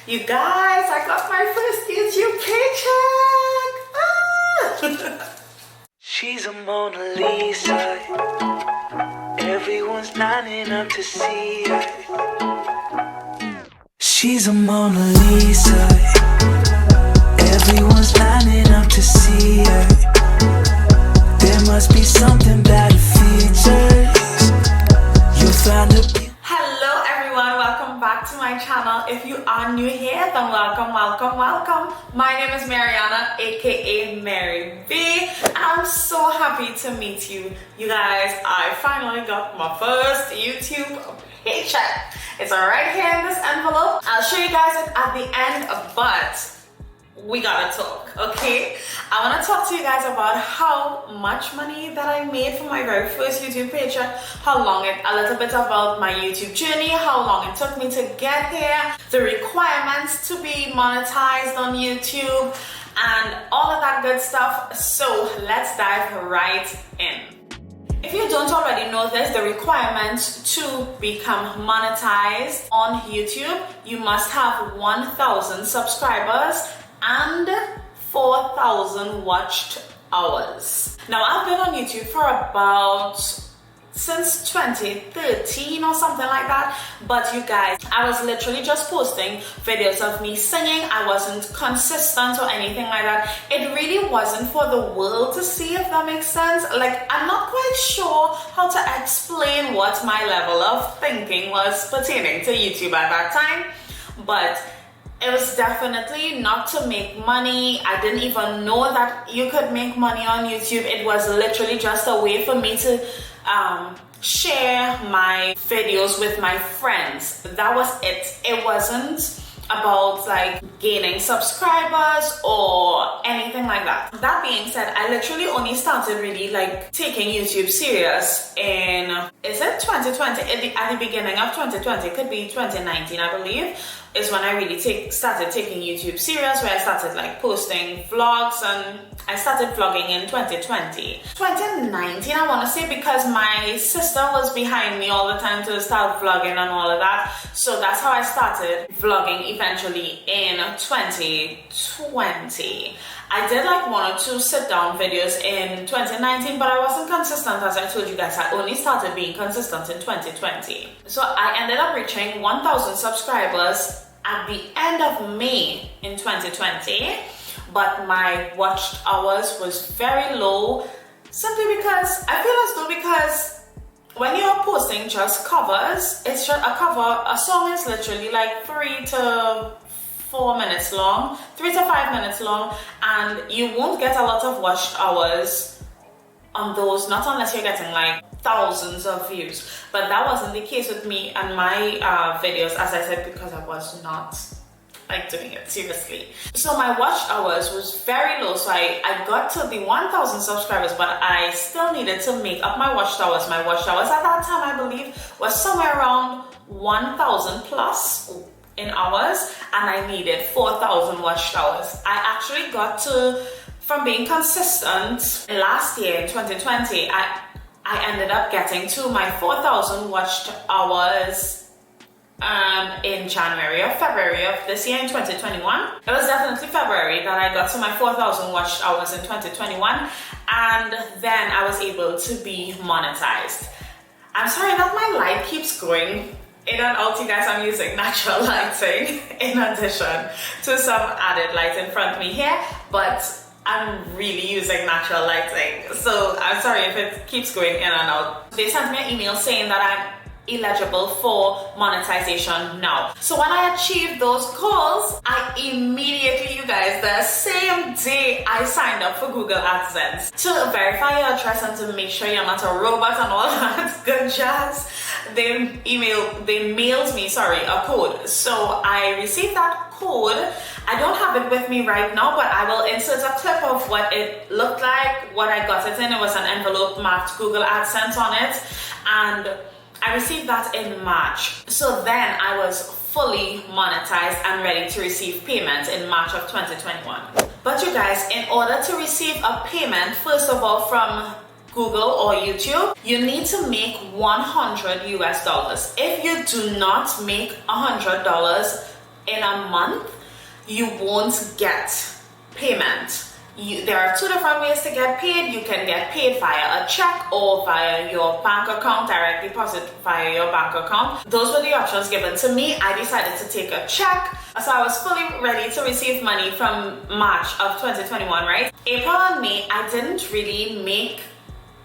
You guys, I got my first YouTube paycheck! Ah! She's a Mona Lisa. Everyone's lining up to see her. She's a Mona Lisa. Everyone's lining up to see her. There must be something about her features. You'll find her. Hello everyone, welcome back to my channel. If you are new here, then welcome. My name is Mariana, aka Mary B, and I'm so happy to meet you. You guys, I finally got my first YouTube paycheck. It's right here in this envelope. I'll show you guys it at the end, but we gotta talk, okay? I want to talk to you guys about how much money that I made for my very first YouTube paycheck, a little bit about my YouTube journey, how long it took me to get there, the requirements to be monetized on YouTube, and all of that good stuff. So let's dive right in. If you don't already know this, the requirements to become monetized on YouTube, you must have 1,000 subscribers and 4,000 watched hours. Now, I've been on YouTube for since 2013 or something like that, but you guys, I was literally just posting videos of me singing. I wasn't consistent or anything like that. It really wasn't for the world to see, if that makes sense. Like, I'm not quite sure how to explain what my level of thinking was pertaining to YouTube at that time, but it was definitely not to make money. I didn't even know that you could make money on YouTube. It was literally just a way for me to share my videos with my friends. That was it. It wasn't about like gaining subscribers or anything like that. That being said, I literally only started really like taking YouTube serious in, is it 2020? At the beginning of 2020, it could be 2019, I believe, is when I really started taking YouTube serious, where I started like posting vlogs, and I started vlogging in 2020. 2019, I want to say, because my sister was behind me all the time to start vlogging and all of that. So that's how I started vlogging eventually in 2020. I did like 1 or 2 sit down videos in 2019, but I wasn't consistent. As I told you guys, I only started being consistent in 2020. So I ended up reaching 1,000 subscribers at the end of May in 2020, but my watched hours was very low, simply because I feel as though, because when you're posting just covers, it's just a cover. A song is literally like 3 to 4 minutes long, 3 to 5 minutes long, and you won't get a lot of watched hours on those, not unless you're getting like thousands of views. But that wasn't the case with me and my videos, as I said, because I was not like doing it seriously. So my watch hours was very low. So I got to the 1,000 subscribers, but I still needed to make up my watch hours. My watch hours at that time, I believe, was somewhere around 1,000 plus in hours, and I needed 4,000 watch hours. I actually got to, from being consistent last year in 2020, I ended up getting to my 4,000 watched hours in January or February of this year in 2021. It was definitely February that I got to my 4,000 watched hours in 2021, and then I was able to be monetized. I'm sorry that my light keeps going in and out, you guys. I'm using natural lighting in addition to some added light in front of me here, but I'm really using natural lighting, so I'm sorry if it keeps going in and out. They sent me an email saying that I'm eligible for monetization now. So when I achieved those goals, I immediately, you guys, the same day I signed up for Google AdSense to verify your address and to make sure you're not a robot and all that good jazz. They mailed me, a code. So I received that code. I don't have it with me right now, but I will insert a clip of what it looked like, what I got it in. It was an envelope marked Google AdSense on it, and I received that in March. So then I was fully monetized and ready to receive payment in March of 2021. But you guys, in order to receive a payment, first of all, from Google or YouTube, you need to make $100 US. If you do not make $100, in a month, you won't get payment. There are two different ways to get paid. You can get paid via a check or via your bank account, direct deposit via your bank account. Those were the options given to me. I decided to take a check. So I was fully ready to receive money from March of 2021, right? April and May, I didn't really make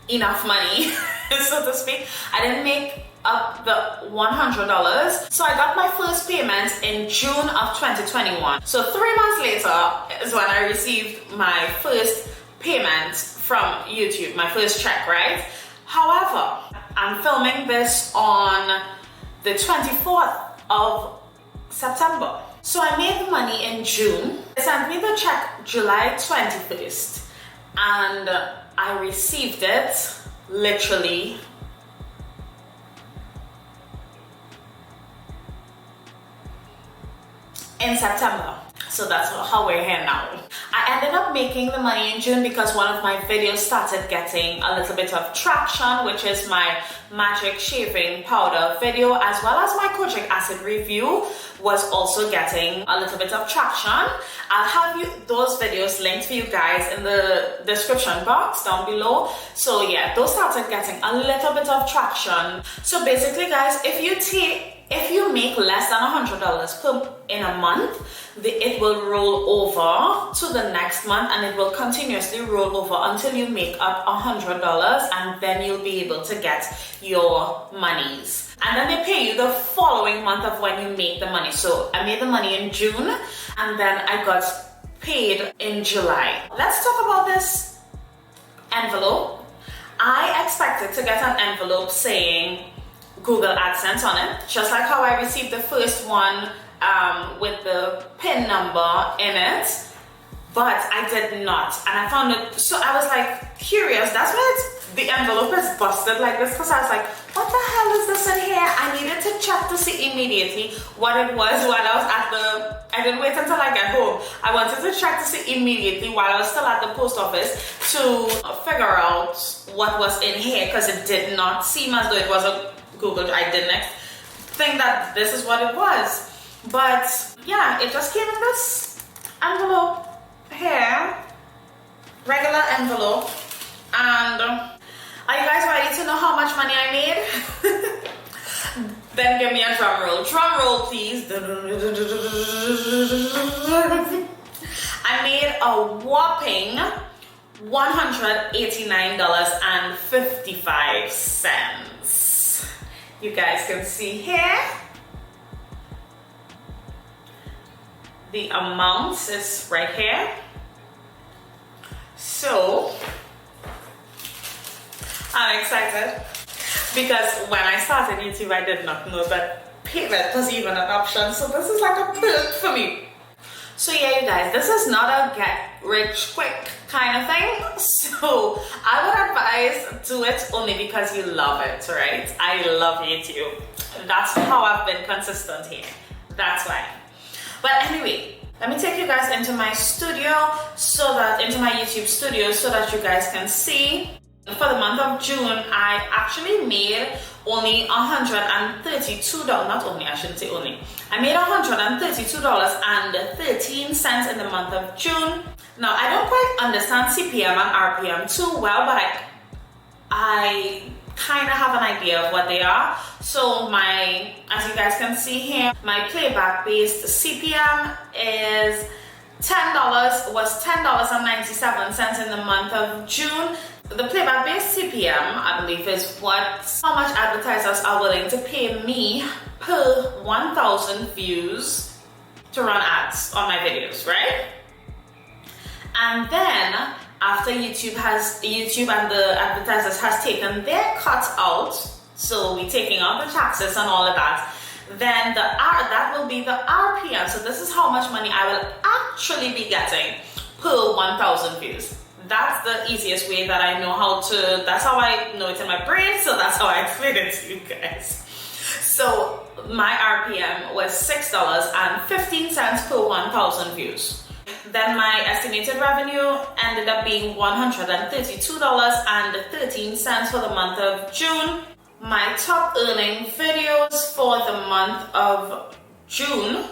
enough money, so to speak. I didn't make up the $100. So I got my first payment in June of 2021. So 3 months later is when I received my first payment from YouTube, my first check, right? However, I'm filming this on the 24th of September. So I made the money in June. They sent me the check July 21st, and I received it literally in September. So that's how we're here now. I ended up making the money in June because one of my videos started getting a little bit of traction, which is my magic shaving powder video, as well as my kojic acid review was also getting a little bit of traction. I'll have those videos linked for you guys in the description box down below. So yeah, those started getting a little bit of traction. So basically guys, if you make less than $100 in a month, it will roll over to the next month, and it will continuously roll over until you make up $100, and then you'll be able to get your monies. And then they pay you the following month of when you make the money. So I made the money in June, and then I got paid in July. Let's talk about this envelope. I expected to get an envelope saying Google AdSense on it, just like how I received the first one with the PIN number in it, but I did not, and I found it, so I was like curious. That's why the envelope is busted like this, because I was like, what the hell is this in here? I needed to check to see immediately what it was while I was I didn't wait until I got home. I wanted to check to see immediately while I was still at the post office to figure out what was in here, because it did not seem as though it was a Google. I didn't think that this is what it was, but yeah, it just came in this envelope here, regular envelope. And are you guys ready to know how much money I made? Then give me a drum roll. Drum roll, please. I made a whopping $189.55. You guys can see here. The amount is right here. So I'm excited because when I started YouTube, I did not know that payment was even an option. So this is like a perk for me. So yeah, you guys, this is not a get rich quick kind of thing. So I would advise do it only because you love it, right? I love YouTube. That's how I've been consistent here. That's why. But anyway, let me take you guys into my studio, into my YouTube studio, so that you guys can see. For the month of June, I actually made only $132. Not only, I shouldn't say only. I made $132.13 in the month of June. Now, I don't quite understand CPM and RPM too well, but I kind of have an idea of what they are. So as you guys can see here, my playback based CPM is was $10.97 in the month of June. The playback based CPM, I believe, is how much advertisers are willing to pay me per 1,000 views to run ads on my videos, right? And then after YouTube and the advertisers has taken their cut out, so we're taking out the taxes and all of that, then that will be the RPM. So this is how much money I will actually be getting per 1,000 views. That's the easiest way that I know how to, that's how I know it in my brain, so that's how I explain it to you guys. So my RPM was $6.15 per 1,000 views. Then my estimated revenue ended up being $132.13 for the month of June. My top earning videos for the month of June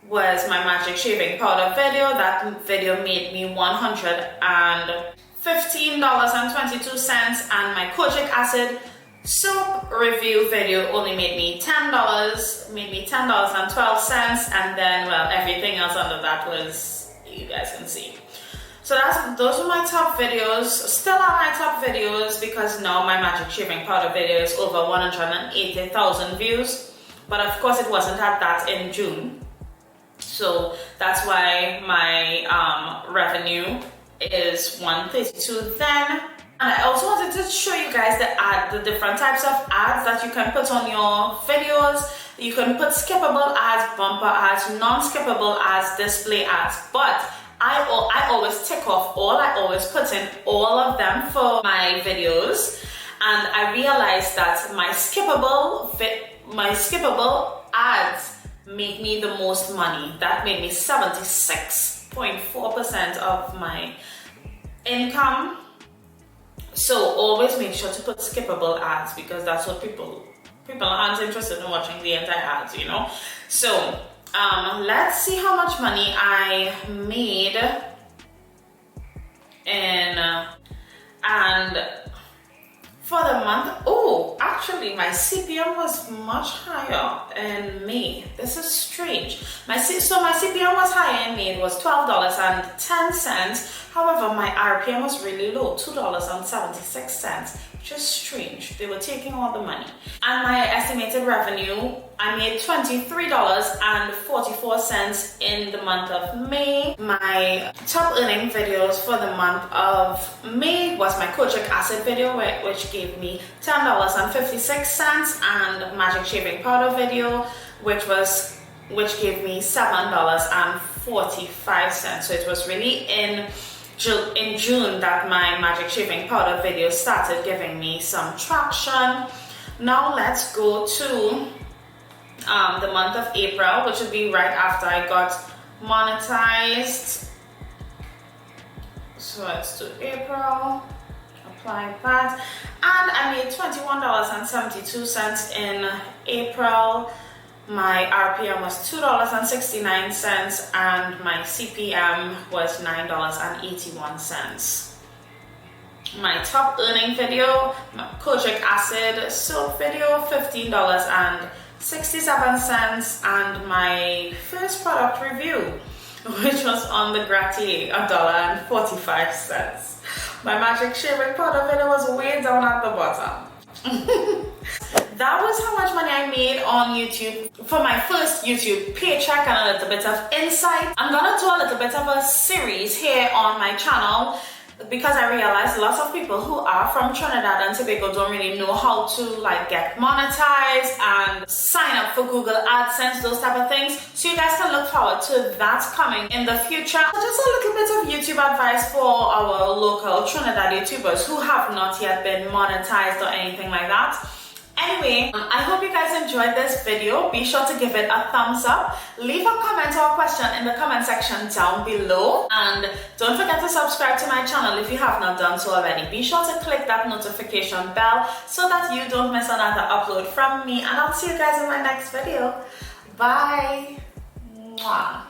was my magic shaving powder video. That video made me $115.22, and my kojic acid soap review video only made me $10.12, and then, well, everything else under that was, you guys can see. So those are my top videos. Still are my top videos because now my magic shaving powder video is over 180,000 views. But of course it wasn't at that in June. So that's why my revenue is 132 then. And I also wanted to show you guys the different types of ads that you can put on your videos. You can put skippable ads, bumper ads, non-skippable ads, display ads. But I always tick off all. I always put in all of them for my videos. And I realized that my skippable ads make me the most money. That made me 76.4% of my income. So always make sure to put skippable ads because that's what people aren't interested in watching the entire ads, you know. So let's see how much money I made and for the month. Oh, actually my CPM was much higher in May. This is strange. My CPM was higher in May. It was $12.10. However, my RPM was really low, $2.76, which is strange. They were taking all the money. And my estimated revenue, I made $23.44 in the month of May. My top earning videos for the month of May was my kojic acid video, which gave me $10.56, and magic shaving powder video, which gave me $7.45. So it was really in June that my magic shaving powder video started giving me some traction. Now let's go to the month of April, which would be right after I got monetized. So let's do April, apply that, and I made $21.72 in April. My RPM was $2.69 and my CPM was $9.81. My top earning video, my kojic acid soap video, $15.67, and my first product review, which was on the Gratier, $1.45. My magic shaving powder video was way down at the bottom. That was how much money I made on YouTube for my first YouTube paycheck and a little bit of insight. I'm gonna do a little bit of a series here on my channel because I realized lots of people who are from Trinidad and Tobago don't really know how to like get monetized and sign up for Google AdSense, those type of things. So you guys can look forward to that coming in the future. Just a little bit of YouTube advice for our local Trinidad YouTubers who have not yet been monetized or anything like that. Anyway, I hope you guys enjoyed this video. Be sure to give it a thumbs up. Leave a comment or a question in the comment section down below. And don't forget to subscribe to my channel if you have not done so already. Be sure to click that notification bell so that you don't miss another upload from me. And I'll see you guys in my next video. Bye. Mwah.